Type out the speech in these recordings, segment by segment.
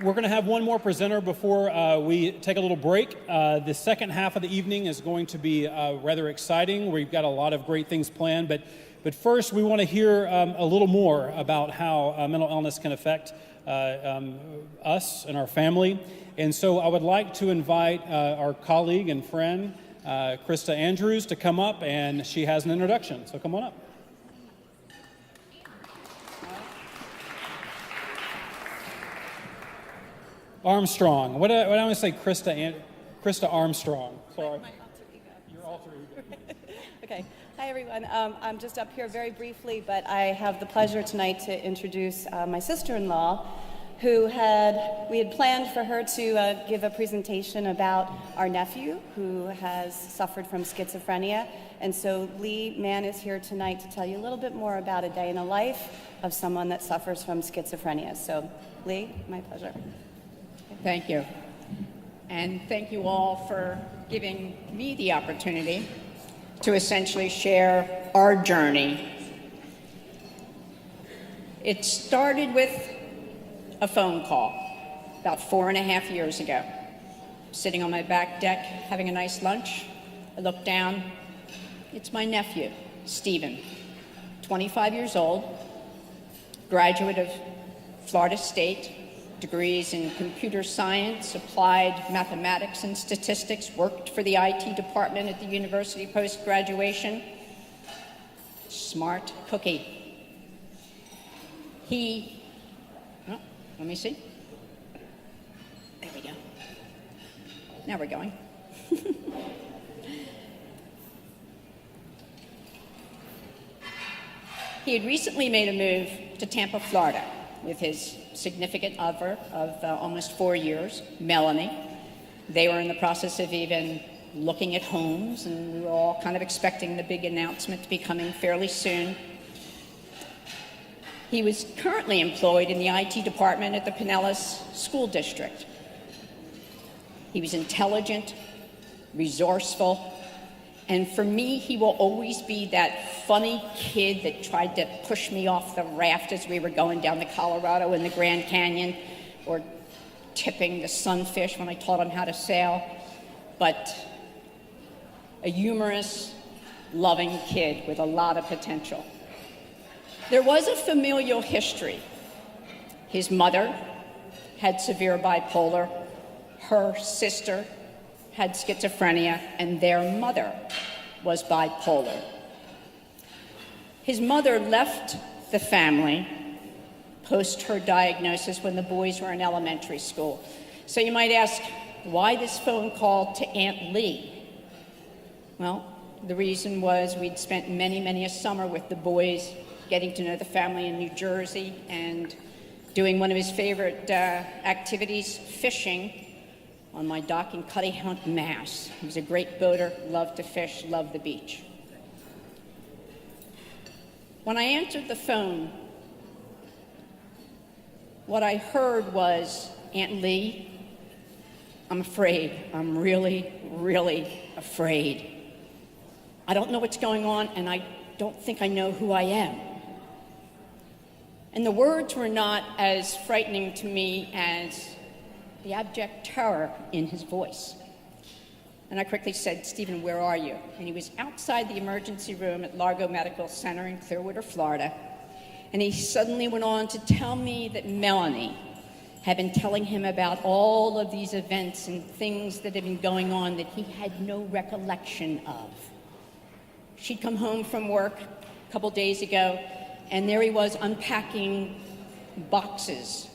We're going to have one more presenter before we take a little break. The second half of the evening is going to be rather exciting. We've got a lot of great things planned, but first we want to hear a little more about how mental illness can affect us and our family. And so I would like to invite our colleague and friend, Krista Andrews, to come up, and she has an introduction. So come on up. Armstrong. What do I want to say? Krista Armstrong. Sorry. My alter ego. Your alter ego. Okay. Hi, everyone. I'm just up here very briefly, but I have the pleasure tonight to introduce my sister-in-law, who we had planned for her to give a presentation about our nephew, who has suffered from schizophrenia. And so Mann is here tonight to tell you a little bit more about a day in the life of someone that suffers from schizophrenia. So, Lee, my pleasure. Thank you. And thank you all for giving me the opportunity to essentially share our journey. It started with a phone call about 4.5 years ago. Sitting on my back deck, having a nice lunch. I look down. It's my nephew, Stephen, 25 years old, graduate of Florida State, degrees in computer science, applied mathematics and statistics, worked for the IT department at the university post-graduation. Smart cookie. Let me see. There we go. Now we're going. He had recently made a move to Tampa, Florida, with his significant other of almost 4 years, Melanie. They were in the process of even looking at homes, and we were all kind of expecting the big announcement to be coming fairly soon. He was currently employed in the IT department at the Pinellas School District. He was intelligent, resourceful, and for me, he will always be that funny kid that tried to push me off the raft as we were going down the Colorado in the Grand Canyon, or tipping the sunfish when I taught him how to sail. But a humorous, loving kid with a lot of potential. There was a familial history. His mother had severe bipolar, her sister had schizophrenia, and their mother was bipolar. His mother left the family post her diagnosis when the boys were in elementary school. So you might ask, why this phone call to Aunt Lee? Well, the reason was we'd spent many a summer with the boys, getting to know the family in New Jersey and doing one of his favorite activities, fishing, on my dock in Cuttyhunt, Mass. He was a great boater, loved to fish, loved the beach. When I answered the phone, what I heard was, Aunt Lee, I'm afraid. I'm really afraid. I don't know what's going on, and I don't think I know who I am. And the words were not as frightening to me as the abject terror in his voice. And I quickly said, Stephen, where are you? And he was outside the emergency room at Largo Medical Center in Clearwater, Florida. And he suddenly went on to tell me that Melanie had been telling him about all of these events and things that had been going on that he had no recollection of. She'd come home from work a couple days ago, and there he was unpacking boxes.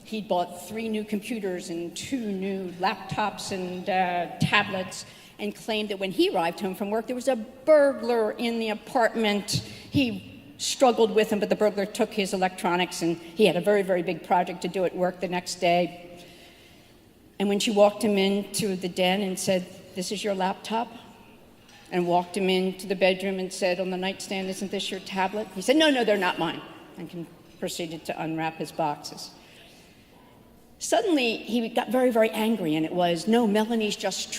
He'd bought 3 new computers and 2 new laptops and tablets, and claimed that when he arrived home from work, there was a burglar in the apartment. He struggled with him, but the burglar took his electronics, and he had a very big project to do at work the next day. And when she walked him into the den and said, this is your laptop, and walked him into the bedroom and said on the nightstand, isn't this your tablet? He said, no, they're not mine, and proceeded to unwrap his boxes. Suddenly, he got very angry, and it was, no, Melanie's just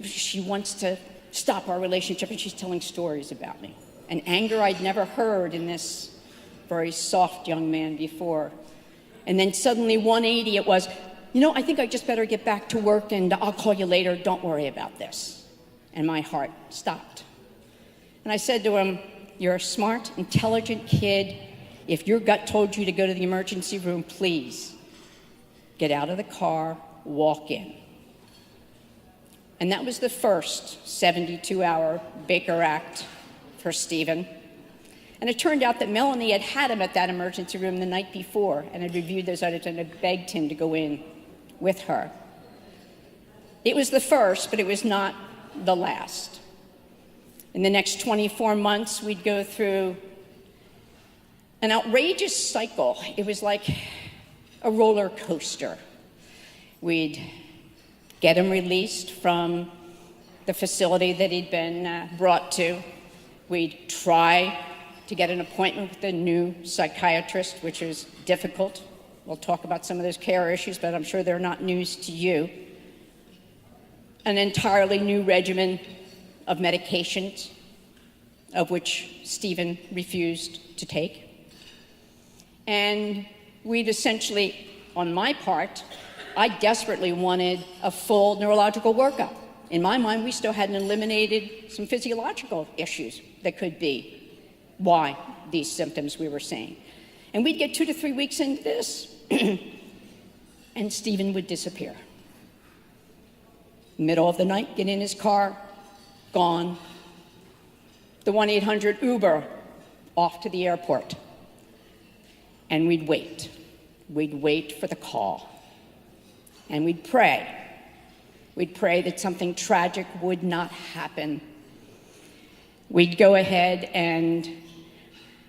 she wants to stop our relationship, and she's telling stories about me. An anger I'd never heard in this very soft young man before. And then suddenly 180, it was, you know, I think I just better get back to work and I'll call you later. Don't worry about this. And my heart stopped. And I said to him, you're a smart, intelligent kid. If your gut told you to go to the emergency room, please get out of the car, walk in. And that was the first 72-hour Baker Act for Stephen. And it turned out that Melanie had had him at that emergency room the night before and had reviewed those items and had begged him to go in with her. It was the first, but it was not the last. In the next 24 months, we'd go through an outrageous cycle. It was like a roller coaster. We'd get him released from the facility that he'd been brought to. We'd try to get an appointment with a new psychiatrist, which was difficult. We'll talk about some of those care issues, but I'm sure they're not news to you. An entirely new regimen of medications, of which Stephen refused to take. And we'd essentially, on my part, I desperately wanted a full neurological workup. In my mind, we still hadn't eliminated some physiological issues that could be why these symptoms we were seeing. And we'd get 2 to 3 weeks into this, and Stephen would disappear. Middle of the night, get in his car, gone. The 1-800 Uber, off to the airport. And we'd wait. We'd wait for the call. And we'd pray. We'd pray that something tragic would not happen. We'd go ahead and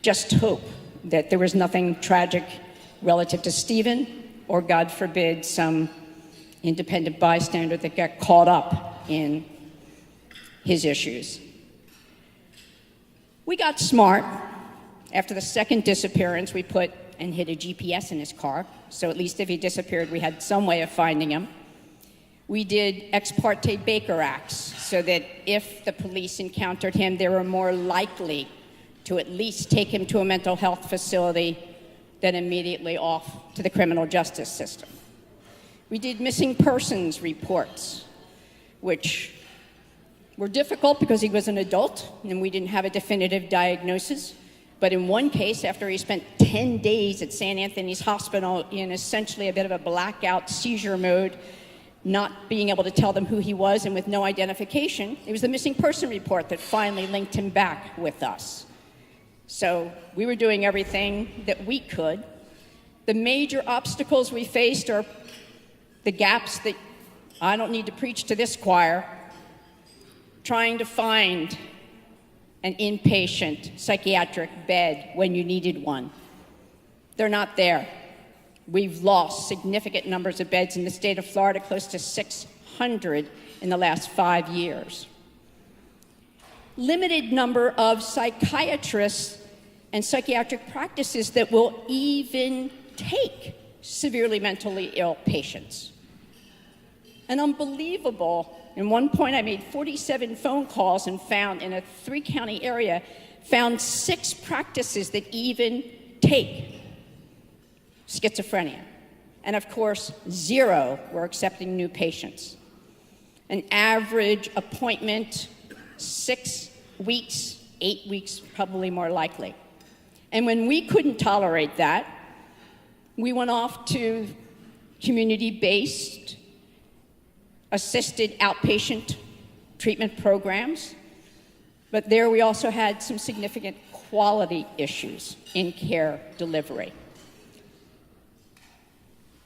just hope that there was nothing tragic relative to Stephen, or God forbid, some independent bystander that got caught up in his issues. We got smart. After the second disappearance, we put and hid a GPS in his car, so at least if he disappeared, we had some way of finding him. We did ex parte Baker Acts, so that if the police encountered him, they were more likely to at least take him to a mental health facility than immediately off to the criminal justice system. We did missing persons reports, which were difficult because he was an adult and we didn't have a definitive diagnosis. But in one case, after he spent 10 days at St. Anthony's Hospital in essentially a bit of a blackout seizure mode, not being able to tell them who he was and with no identification, it was the missing person report that finally linked him back with us. So we were doing everything that we could. The major obstacles we faced are the gaps that I don't need to preach to this choir, trying to find an inpatient psychiatric bed when you needed one. They're not there. We've lost significant numbers of beds in the state of Florida, close to 600 in the last 5 years. Limited number of psychiatrists and psychiatric practices that will even take severely mentally ill patients. An unbelievable, at one point I made 47 phone calls and found in a 3-county area, found 6 practices that even take schizophrenia. And of course, 0 were accepting new patients. An average appointment, 6 weeks, 8 weeks, probably more likely. And when we couldn't tolerate that, we went off to community-based assisted outpatient treatment programs, but there we also had some significant quality issues in care delivery.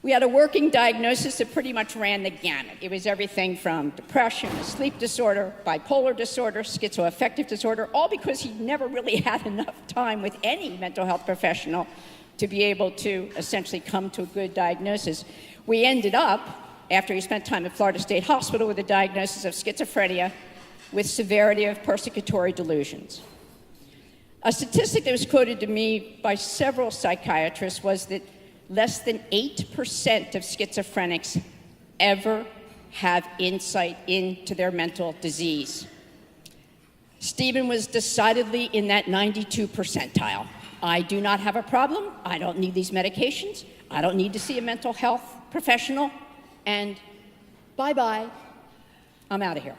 We had a working diagnosis that pretty much ran the gamut. It was everything from depression, a sleep disorder, bipolar disorder, schizoaffective disorder, all because he never really had enough time with any mental health professional to be able to essentially come to a good diagnosis. We ended up, after he spent time at Florida State Hospital, with a diagnosis of schizophrenia with severity of persecutory delusions. A statistic that was quoted to me by several psychiatrists was that less than 8% of schizophrenics ever have insight into their mental disease. Stephen was decidedly in that 92 percentile. I do not have a problem. I don't need these medications. I don't need to see a mental health professional. And bye-bye, I'm out of here.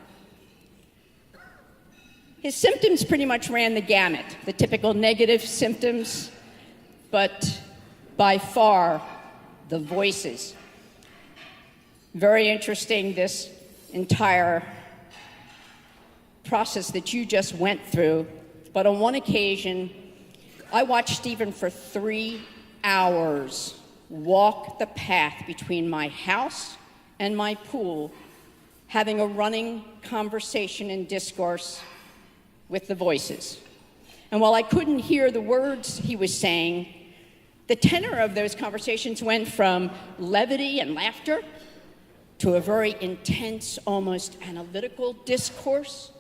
His symptoms pretty much ran the gamut, the typical negative symptoms, but by far the voices. Very interesting, this entire process that you just went through. But on one occasion, I watched Stephen for 3 hours walk the path between my house and my pool, having a running conversation and discourse with the voices. And while I couldn't hear the words he was saying, the tenor of those conversations went from levity and laughter to a very intense, almost analytical discourse,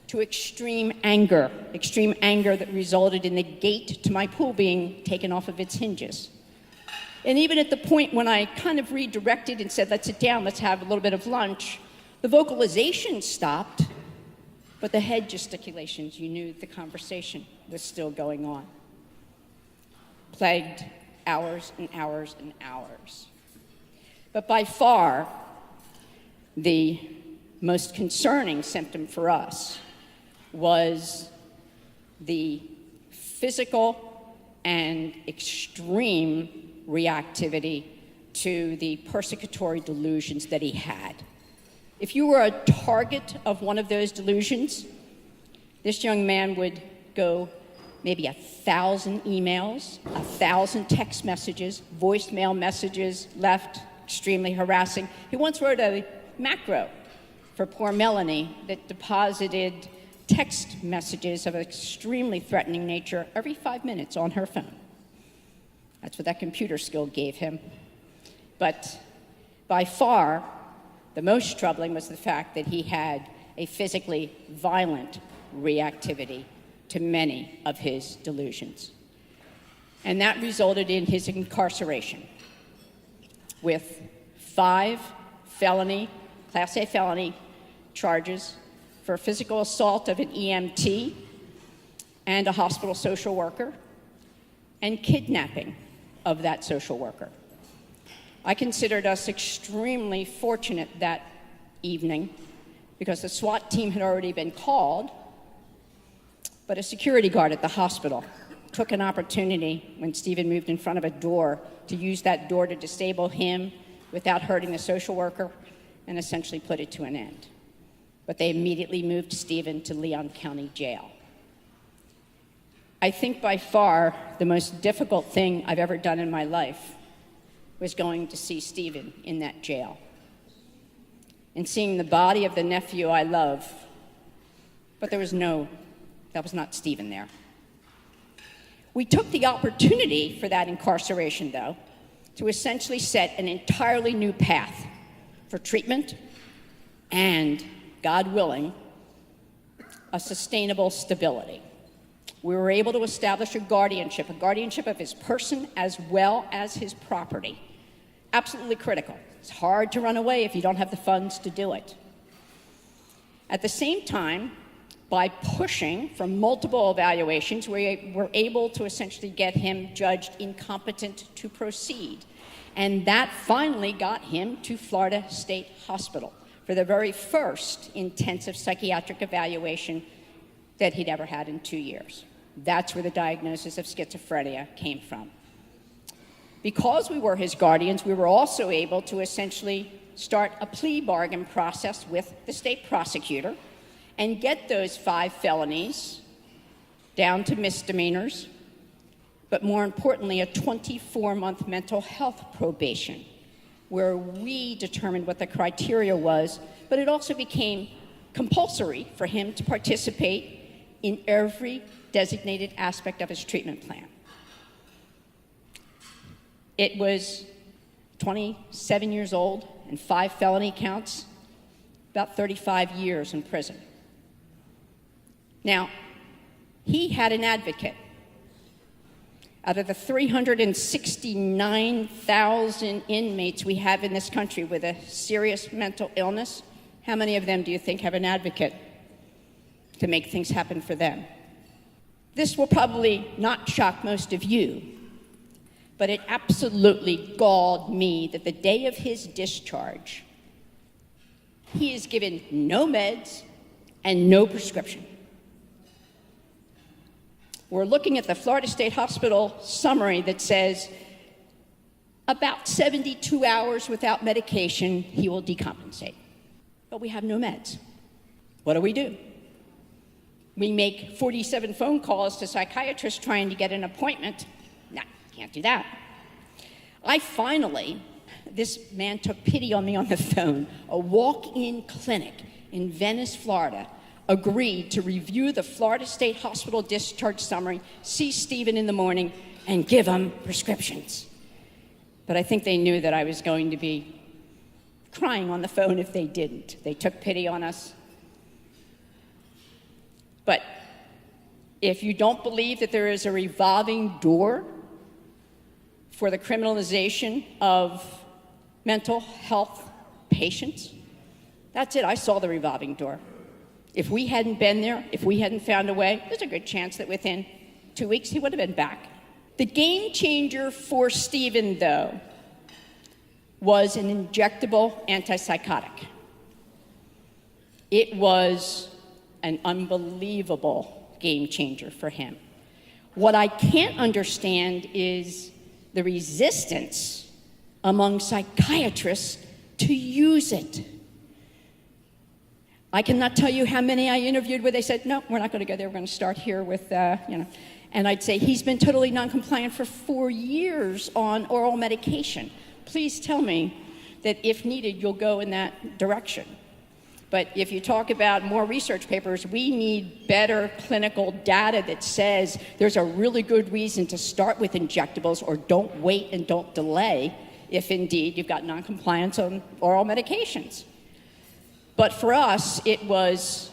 to extreme anger that resulted in the gate to my pool being taken off of its hinges. And even at the point when I kind of redirected and said, let's sit down, let's have a little bit of lunch, the vocalization stopped, but the head gesticulations, you knew the conversation was still going on. Plagued hours and hours and hours. But by far, the most concerning symptom for us was the physical and extreme reactivity to the persecutory delusions that he had. If you were a target of one of those delusions, this young man would go maybe 1,000 emails, 1,000 text messages, voicemail messages left, extremely harassing. He once wrote a macro for poor Melanie that deposited text messages of an extremely threatening nature every 5 minutes on her phone. That's what that computer skill gave him. But by far, the most troubling was the fact that he had a physically violent reactivity to many of his delusions. And that resulted in his incarceration with 5 felony, Class A felony charges for physical assault of an EMT and a hospital social worker, and kidnapping of that social worker. I considered us extremely fortunate that evening because the SWAT team had already been called, but a security guard at the hospital took an opportunity when Stephen moved in front of a door to use that door to disable him without hurting the social worker and essentially put it to an end. But they immediately moved Stephen to Leon County Jail. I think by far the most difficult thing I've ever done in my life was going to see Stephen in that jail and seeing the body of the nephew I love, but that was not Stephen there. We took the opportunity for that incarceration, though, to essentially set an entirely new path for treatment and, God willing, a sustainable stability. We were able to establish a guardianship of his person as well as his property. Absolutely critical. It's hard to run away if you don't have the funds to do it. At the same time, by pushing for multiple evaluations, we were able to essentially get him judged incompetent to proceed. And that finally got him to Florida State Hospital for the very first intensive psychiatric evaluation that he'd ever had in 2 years. That's where the diagnosis of schizophrenia came from. Because we were his guardians, we were also able to essentially start a plea bargain process with the state prosecutor and get those 5 felonies down to misdemeanors, but more importantly, a 24-month mental health probation, where we determined what the criteria was, but it also became compulsory for him to participate in every designated aspect of his treatment plan. It was 27 years old and 5 felony counts, about 35 years in prison. Now, he had an advocate. Out of the 369,000 inmates we have in this country with a serious mental illness, how many of them do you think have an advocate to make things happen for them? This will probably not shock most of you, but it absolutely galled me that the day of his discharge, he is given no meds and no prescription. We're looking at the Florida State Hospital summary that says about 72 hours without medication, he will decompensate. But we have no meds. What do? We make 47 phone calls to psychiatrists trying to get an appointment. Nah, can't do that. This man took pity on me on the phone. A walk-in clinic in Venice, Florida, agreed to review the Florida State Hospital discharge summary, see Stephen in the morning, and give him prescriptions. But I think they knew that I was going to be crying on the phone if they didn't. They took pity on us. But if you don't believe that there is a revolving door for the criminalization of mental health patients, that's it. I saw the revolving door. If we hadn't been there, if we hadn't found a way, there's a good chance that within 2 weeks he would have been back. The game changer for Stephen, though, was an injectable antipsychotic. It was an unbelievable game changer for him. What I can't understand is the resistance among psychiatrists to use it. I cannot tell you how many I interviewed where they said, no, we're not going to go there, we're going to start here with, And I'd say, he's been totally non-compliant for 4 years on oral medication. Please tell me that if needed, you'll go in that direction. But if you talk about more research papers, we need better clinical data that says there's a really good reason to start with injectables, or don't wait and don't delay if indeed you've got non-compliance on oral medications. But for us, it was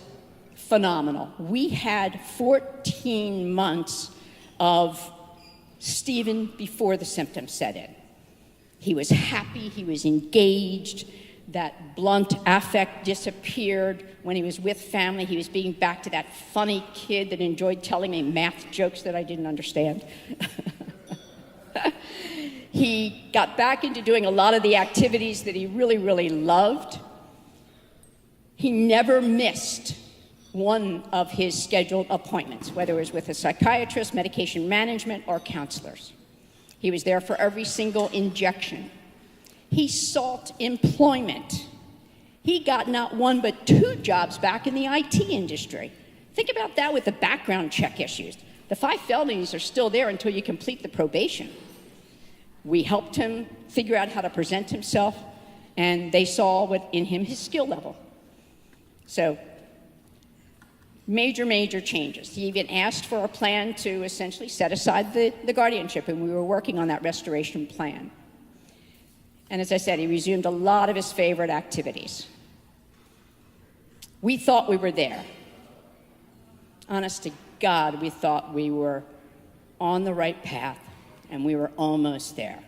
phenomenal. We had 14 months of Stephen before the symptoms set in. He was happy, he was engaged, that blunt affect disappeared. When he was with family, he was being back to that funny kid that enjoyed telling me math jokes that I didn't understand. He got back into doing a lot of the activities that he really, really loved. He never missed one of his scheduled appointments, whether it was with a psychiatrist, medication management, or counselors. He was there for every single injection. He sought employment. He got not one but 2 jobs back in the IT industry. Think about that with the background check issues. The 5 felonies are still there until you complete the probation. We helped him figure out how to present himself, and they saw what in him his skill level. So, major, major changes. He even asked for a plan to essentially set aside the guardianship, and we were working on that restoration plan. And as I said, he resumed a lot of his favorite activities. We thought we were there. Honest to God, we thought we were on the right path, and we were almost there.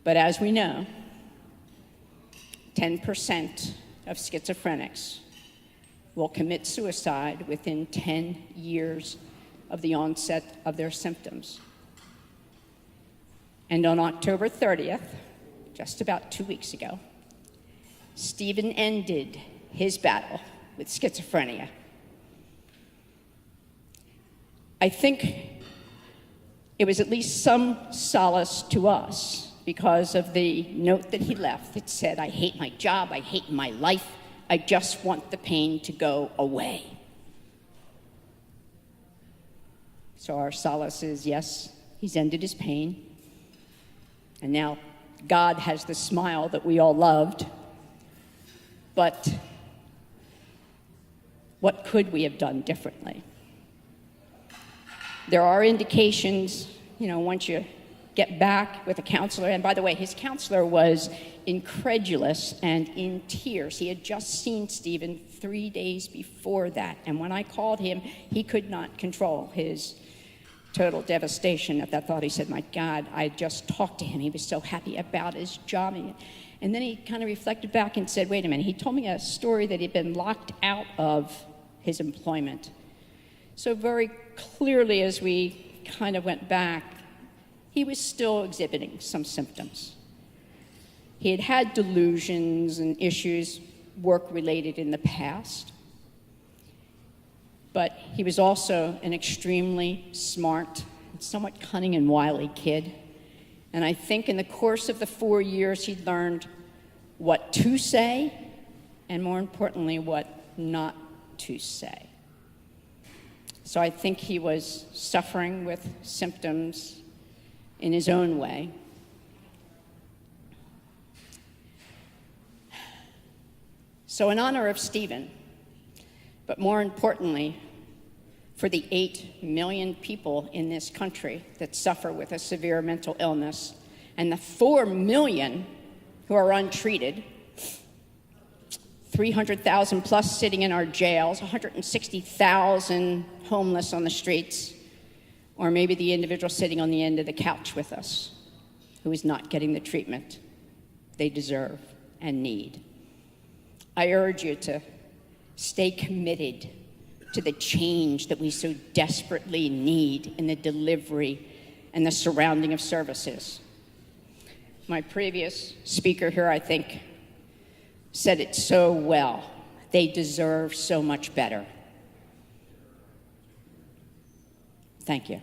But as we know, 10% of schizophrenics will commit suicide within 10 years of the onset of their symptoms. And on October 30th, just about 2 weeks ago, Stephen ended his battle with schizophrenia. I think it was at least some solace to us because of the note that he left that said, I hate my job, I hate my life, I just want the pain to go away. So our solace is, yes, he's ended his pain. And now God has the smile that we all loved. But what could we have done differently? There are indications, once you get back with a counselor, and by the way, his counselor was incredulous and in tears. He had just seen Stephen 3 days before that, and when I called him, he could not control his total devastation at that thought. He said, my God, I just talked to him. He was so happy about his job. And then he kind of reflected back and said, wait a minute. He told me a story that he'd been locked out of his employment So very clearly, as we kind of went back, he was still exhibiting some symptoms. He had had delusions and issues work-related in the past, but he was also an extremely smart, somewhat cunning and wily kid. And I think in the course of the 4 years, he learned what to say, and more importantly, what not to say. So I think he was suffering with symptoms in his own way. So in honor of Stephen, but more importantly, for the 8 million people in this country that suffer with a severe mental illness, and the 4 million who are untreated, 300,000 plus sitting in our jails, 160,000 homeless on the streets, or maybe the individual sitting on the end of the couch with us who is not getting the treatment they deserve and need. I urge you to stay committed to the change that we so desperately need in the delivery and the surrounding of services. My previous speaker here, I think, said it so well. They deserve so much better. Thank you.